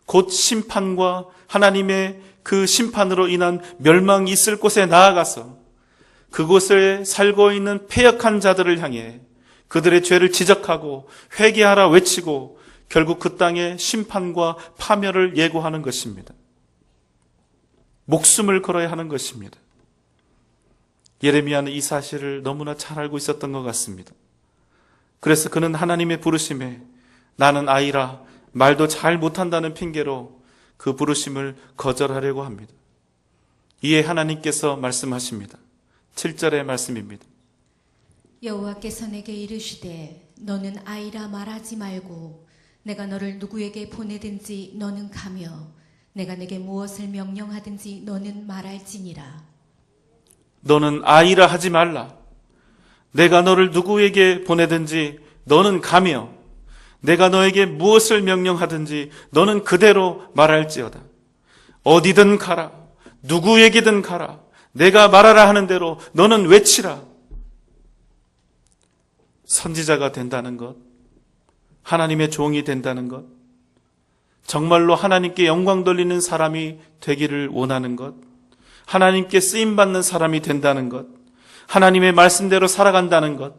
C: 곧 심판과 하나님의 그 심판으로 인한 멸망이 있을 곳에 나아가서 그곳에 살고 있는 패역한 자들을 향해 그들의 죄를 지적하고 회개하라 외치고 결국 그 땅의 심판과 파멸을 예고하는 것입니다. 목숨을 걸어야 하는 것입니다. 예레미야는 이 사실을 너무나 잘 알고 있었던 것 같습니다. 그래서 그는 하나님의 부르심에 나는 아이라 말도 잘 못한다는 핑계로 그 부르심을 거절하려고 합니다. 이에 하나님께서 말씀하십니다. 7절의 말씀입니다.
D: 여호와께서 내게 이르시되 너는 아이라 말하지 말고 내가 너를 누구에게 보내든지 너는 가며 내가 내게 무엇을 명령하든지 너는 말할지니라.
C: 너는 아이라 하지 말라. 내가 너를 누구에게 보내든지 너는 가며 내가 너에게 무엇을 명령하든지 너는 그대로 말할지어다. 어디든 가라. 누구에게든 가라. 내가 말하라 하는 대로 너는 외치라. 선지자가 된다는 것, 하나님의 종이 된다는 것, 정말로 하나님께 영광 돌리는 사람이 되기를 원하는 것, 하나님께 쓰임받는 사람이 된다는 것, 하나님의 말씀대로 살아간다는 것,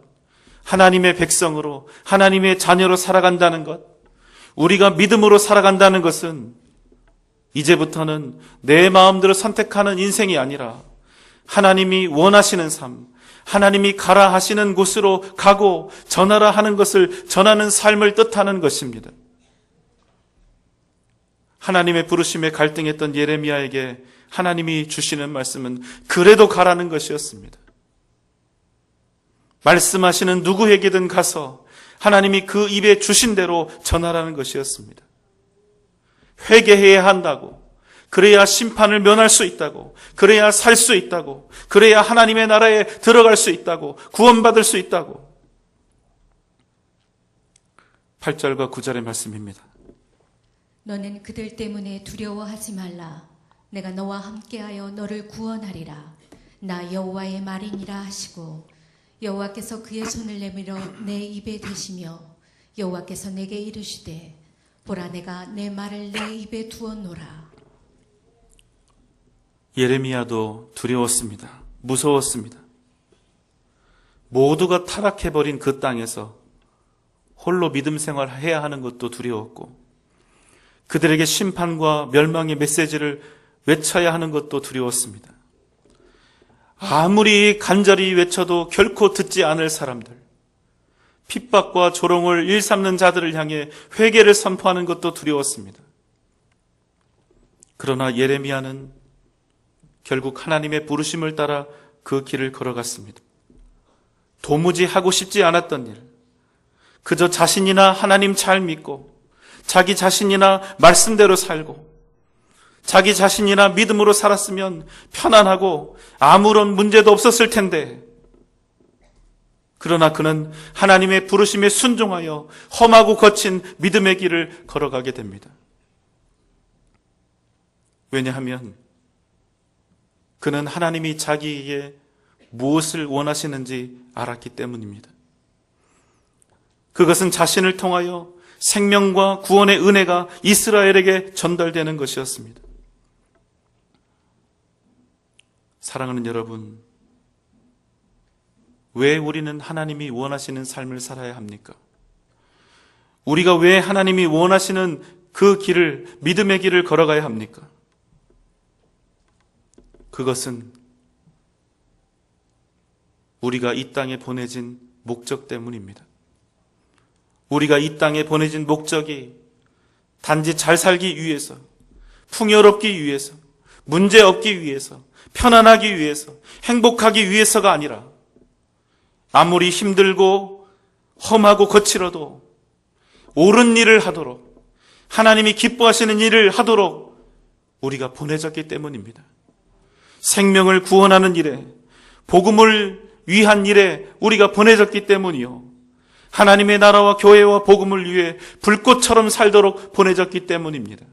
C: 하나님의 백성으로, 하나님의 자녀로 살아간다는 것, 우리가 믿음으로 살아간다는 것은 이제부터는 내 마음대로 선택하는 인생이 아니라 하나님이 원하시는 삶, 하나님이 가라 하시는 곳으로 가고 전하라 하는 것을 전하는 삶을 뜻하는 것입니다. 하나님의 부르심에 갈등했던 예레미야에게 하나님이 주시는 말씀은 그래도 가라는 것이었습니다. 말씀하시는 누구에게든 가서 하나님이 그 입에 주신 대로 전하라는 것이었습니다. 회개해야 한다고, 그래야 심판을 면할 수 있다고, 그래야 살 수 있다고, 그래야 하나님의 나라에 들어갈 수 있다고, 구원받을 수 있다고. 8절과 9절의 말씀입니다.
D: 너는 그들 때문에 두려워하지 말라. 내가 너와 함께하여 너를 구원하리라. 나 여호와의 말이니라 하시고 여호와께서 그의 손을 내밀어 내 입에 대시며 여호와께서 내게 이르시되 보라 내가 내 말을 내 입에 두었노라.
C: 예레미야도 두려웠습니다. 무서웠습니다. 모두가 타락해버린 그 땅에서 홀로 믿음 생활해야 하는 것도 두려웠고 그들에게 심판과 멸망의 메시지를 외쳐야 하는 것도 두려웠습니다. 아무리 간절히 외쳐도 결코 듣지 않을 사람들, 핍박과 조롱을 일삼는 자들을 향해 회개를 선포하는 것도 두려웠습니다. 그러나 예레미야는 결국 하나님의 부르심을 따라 그 길을 걸어갔습니다. 도무지 하고 싶지 않았던 일, 그저 자신이나 하나님 잘 믿고 자기 자신이나 말씀대로 살고 자기 자신이나 믿음으로 살았으면 편안하고 아무런 문제도 없었을 텐데, 그러나 그는 하나님의 부르심에 순종하여 험하고 거친 믿음의 길을 걸어가게 됩니다. 왜냐하면 그는 하나님이 자기에게 무엇을 원하시는지 알았기 때문입니다. 그것은 자신을 통하여 생명과 구원의 은혜가 이스라엘에게 전달되는 것이었습니다. 사랑하는 여러분, 왜 우리는 하나님이 원하시는 삶을 살아야 합니까? 우리가 왜 하나님이 원하시는 그 길을, 믿음의 길을 걸어가야 합니까? 그것은 우리가 이 땅에 보내진 목적 때문입니다. 우리가 이 땅에 보내진 목적이 단지 잘 살기 위해서, 풍요롭기 위해서, 문제 없기 위해서, 편안하기 위해서, 행복하기 위해서가 아니라 아무리 힘들고 험하고 거칠어도 옳은 일을 하도록, 하나님이 기뻐하시는 일을 하도록 우리가 보내졌기 때문입니다. 생명을 구원하는 일에, 복음을 위한 일에 우리가 보내졌기 때문이요, 하나님의 나라와 교회와 복음을 위해 불꽃처럼 살도록 보내졌기 때문입니다.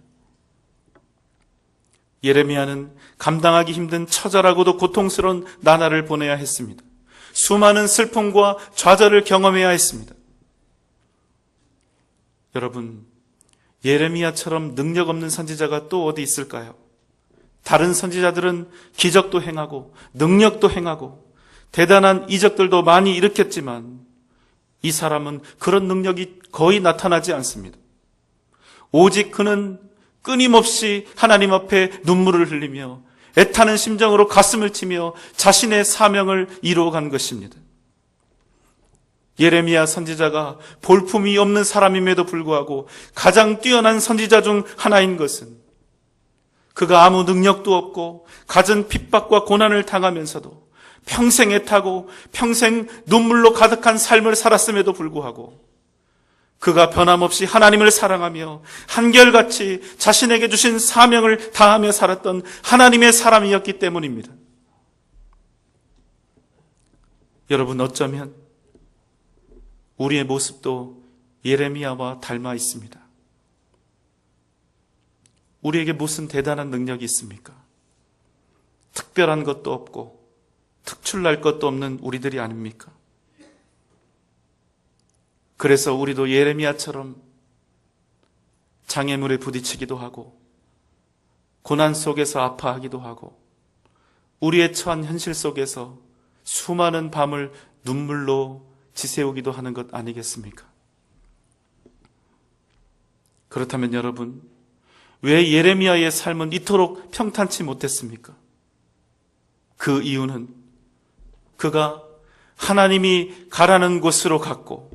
C: 예레미야는 감당하기 힘든 처절하고도 고통스러운 나날을 보내야 했습니다. 수많은 슬픔과 좌절을 경험해야 했습니다. 여러분, 예레미야처럼 능력 없는 선지자가 또 어디 있을까요? 다른 선지자들은 기적도 행하고 능력도 행하고 대단한 이적들도 많이 일으켰지만 이 사람은 그런 능력이 거의 나타나지 않습니다. 오직 그는 끊임없이 하나님 앞에 눈물을 흘리며 애타는 심정으로 가슴을 치며 자신의 사명을 이루어간 것입니다. 예레미야 선지자가 볼품이 없는 사람임에도 불구하고 가장 뛰어난 선지자 중 하나인 것은 그가 아무 능력도 없고 갖은 핍박과 고난을 당하면서도 평생 애타고 평생 눈물로 가득한 삶을 살았음에도 불구하고 그가 변함없이 하나님을 사랑하며 한결같이 자신에게 주신 사명을 다하며 살았던 하나님의 사람이었기 때문입니다. 여러분, 어쩌면 우리의 모습도 예레미야와 닮아 있습니다. 우리에게 무슨 대단한 능력이 있습니까? 특별한 것도 없고 특출날 것도 없는 우리들이 아닙니까? 그래서 우리도 예레미야처럼 장애물에 부딪히기도 하고 고난 속에서 아파하기도 하고 우리의 처한 현실 속에서 수많은 밤을 눈물로 지새우기도 하는 것 아니겠습니까? 그렇다면 여러분, 왜 예레미야의 삶은 이토록 평탄치 못했습니까? 그 이유는 그가 하나님이 가라는 곳으로 갔고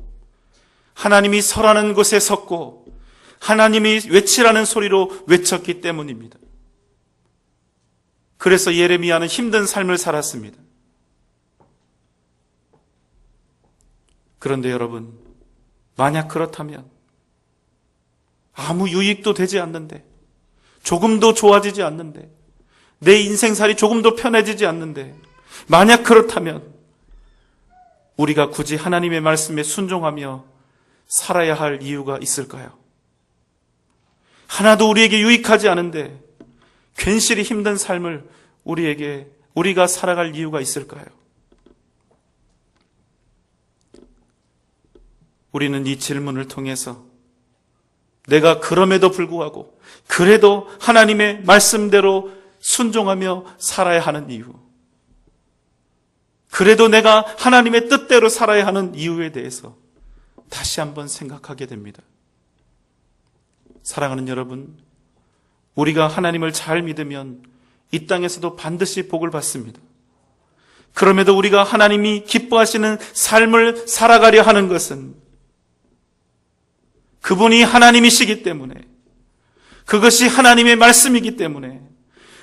C: 하나님이 서라는 곳에 섰고 하나님이 외치라는 소리로 외쳤기 때문입니다. 그래서 예레미야는 힘든 삶을 살았습니다. 그런데 여러분, 만약 그렇다면 아무 유익도 되지 않는데, 조금도 좋아지지 않는데, 내 인생살이 조금도 편해지지 않는데, 만약 그렇다면 우리가 굳이 하나님의 말씀에 순종하며 살아야 할 이유가 있을까요? 하나도 우리에게 유익하지 않은데 괜시리 힘든 삶을 우리가 살아갈 이유가 있을까요? 우리는 이 질문을 통해서 내가 그럼에도 불구하고 그래도 하나님의 말씀대로 순종하며 살아야 하는 이유, 그래도 내가 하나님의 뜻대로 살아야 하는 이유에 대해서 다시 한번 생각하게 됩니다. 사랑하는 여러분, 우리가 하나님을 잘 믿으면 이 땅에서도 반드시 복을 받습니다. 그럼에도 우리가 하나님이 기뻐하시는 삶을 살아가려 하는 것은 그분이 하나님이시기 때문에, 그것이 하나님의 말씀이기 때문에,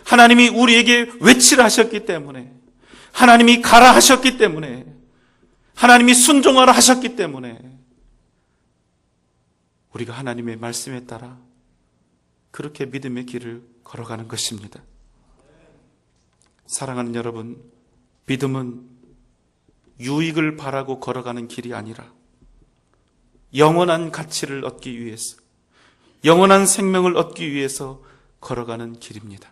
C: 하나님이 우리에게 외치라 하셨기 때문에, 하나님이 가라 하셨기 때문에, 하나님이 순종하라 하셨기 때문에 우리가 하나님의 말씀에 따라 그렇게 믿음의 길을 걸어가는 것입니다. 사랑하는 여러분, 믿음은 유익을 바라고 걸어가는 길이 아니라 영원한 가치를 얻기 위해서, 영원한 생명을 얻기 위해서 걸어가는 길입니다.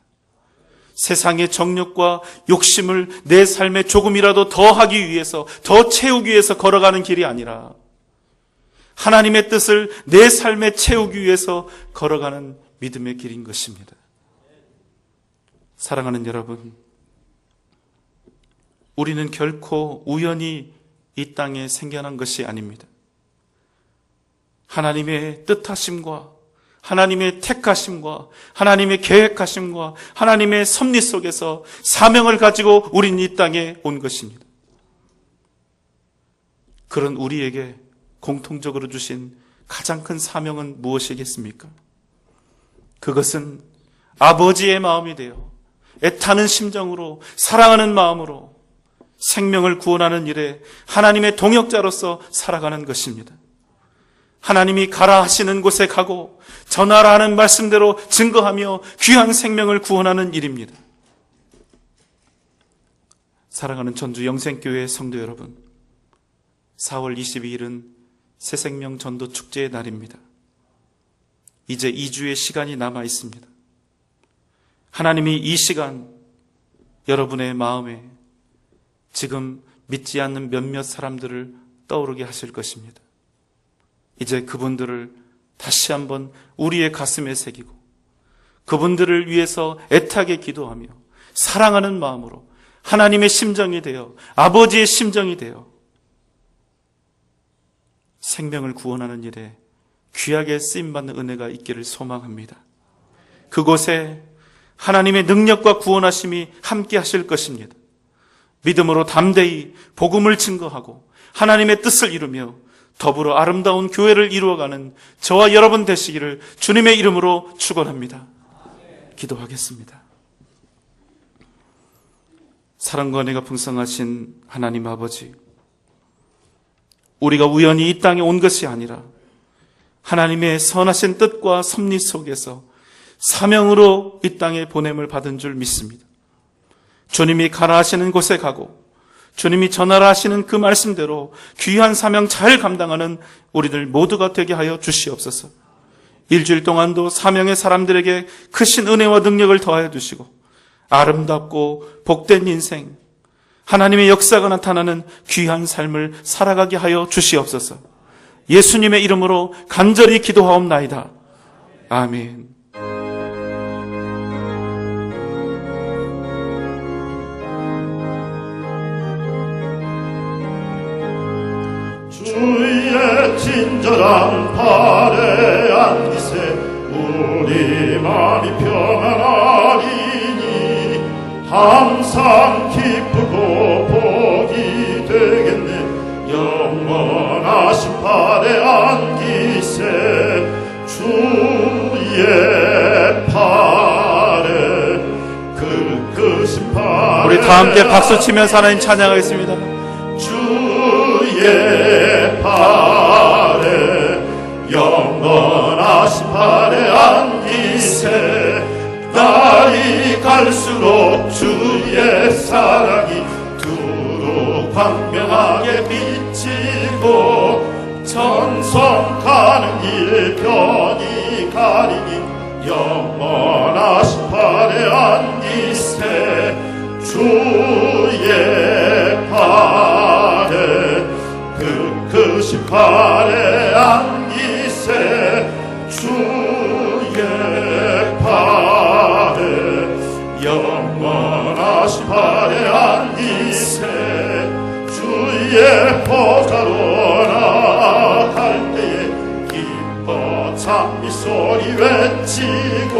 C: 세상의 정욕과 욕심을 내 삶에 조금이라도 더 하기 위해서, 더 채우기 위해서 걸어가는 길이 아니라 하나님의 뜻을 내 삶에 채우기 위해서 걸어가는 믿음의 길인 것입니다. 사랑하는 여러분, 우리는 결코 우연히 이 땅에 생겨난 것이 아닙니다. 하나님의 뜻하심과 하나님의 택하심과 하나님의 계획하심과 하나님의 섭리 속에서 사명을 가지고 우리는 이 땅에 온 것입니다. 그런 우리에게 공통적으로 주신 가장 큰 사명은 무엇이겠습니까? 그것은 아버지의 마음이 되어 애타는 심정으로 사랑하는 마음으로 생명을 구원하는 일에 하나님의 동역자로서 살아가는 것입니다. 하나님이 가라 하시는 곳에 가고 전하라 하는 말씀대로 증거하며 귀한 생명을 구원하는 일입니다. 사랑하는 전주 영생교회 성도 여러분, 4월 22일은 새생명 전도 축제의 날입니다. 이제 2주의 시간이 남아 있습니다. 하나님이 이 시간 여러분의 마음에 지금 믿지 않는 몇몇 사람들을 떠오르게 하실 것입니다. 이제 그분들을 다시 한번 우리의 가슴에 새기고 그분들을 위해서 애타게 기도하며 사랑하는 마음으로 하나님의 심정이 되어 아버지의 심정이 되어 생명을 구원하는 일에 귀하게 쓰임받는 은혜가 있기를 소망합니다. 그곳에 하나님의 능력과 구원하심이 함께 하실 것입니다. 믿음으로 담대히 복음을 증거하고 하나님의 뜻을 이루며 더불어 아름다운 교회를 이루어가는 저와 여러분 되시기를 주님의 이름으로 축원합니다. 기도하겠습니다. 사랑과 은혜가 풍성하신 하나님 아버지, 우리가 우연히 이 땅에 온 것이 아니라 하나님의 선하신 뜻과 섭리 속에서 사명으로 이 땅에 보냄을 받은 줄 믿습니다. 주님이 가라 하시는 곳에 가고 주님이 전하라 하시는 그 말씀대로 귀한 사명 잘 감당하는 우리들 모두가 되게 하여 주시옵소서. 일주일 동안도 사명의 사람들에게 크신 은혜와 능력을 더하여 주시고 아름답고 복된 인생, 하나님의 역사가 나타나는 귀한 삶을 살아가게 하여 주시옵소서. 예수님의 이름으로 간절히 기도하옵나이다. 아멘.
I: 주의 친절한 팔에 안기세 우리 마음이 평안하리니 항상 기쁘고 복이 되겠네. 영원하신 팔에 안기세 주의 팔에 크신 팔에
C: 우리 다 함께 박수치면서 하나님 찬양하겠습니다.
I: 주의 팔에 영원하신 팔에 안기세 날이 갈수록 주의 사랑이 두루 광명하게 비치고 전성 가는 길 편히 가리니 영원하신 팔에 안기세 주의 팔에 크신 팔에 안기세 주의 팔에 영원하신 팔에 안기세 주의 보좌로 나갈 때에 기뻐 찬미 소리 외치고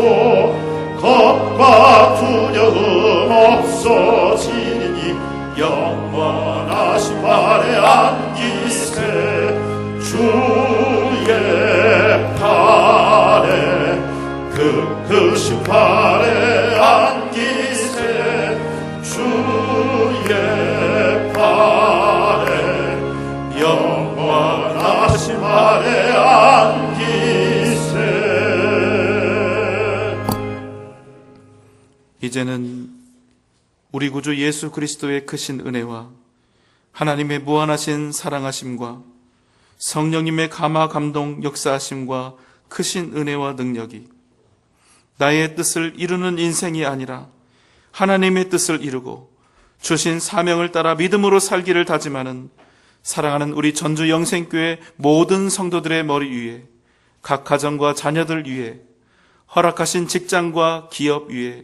I: 겁과 두려움 없어지니 영원하신 팔에 안기세 주의 팔에 크신 팔에 안기세 주의 팔에 영원하신 팔에 안기세.
C: 이제는 우리 구주 예수 그리스도의 크신 은혜와 하나님의 무한하신 사랑하심과 성령님의 감화 감동 역사하심과 크신 은혜와 능력이 나의 뜻을 이루는 인생이 아니라 하나님의 뜻을 이루고 주신 사명을 따라 믿음으로 살기를 다짐하는 사랑하는 우리 전주 영생교회 모든 성도들의 머리 위에, 각 가정과 자녀들 위에, 허락하신 직장과 기업 위에,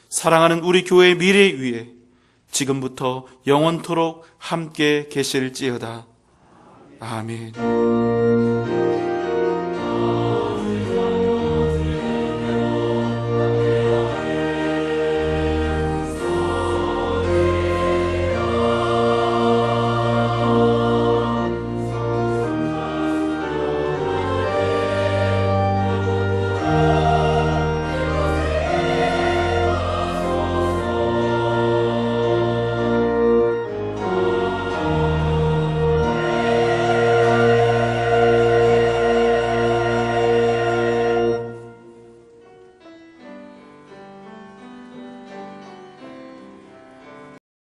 C: 사랑하는 우리 교회의 미래 위에 지금부터 영원토록 함께 계실지어다. 아멘.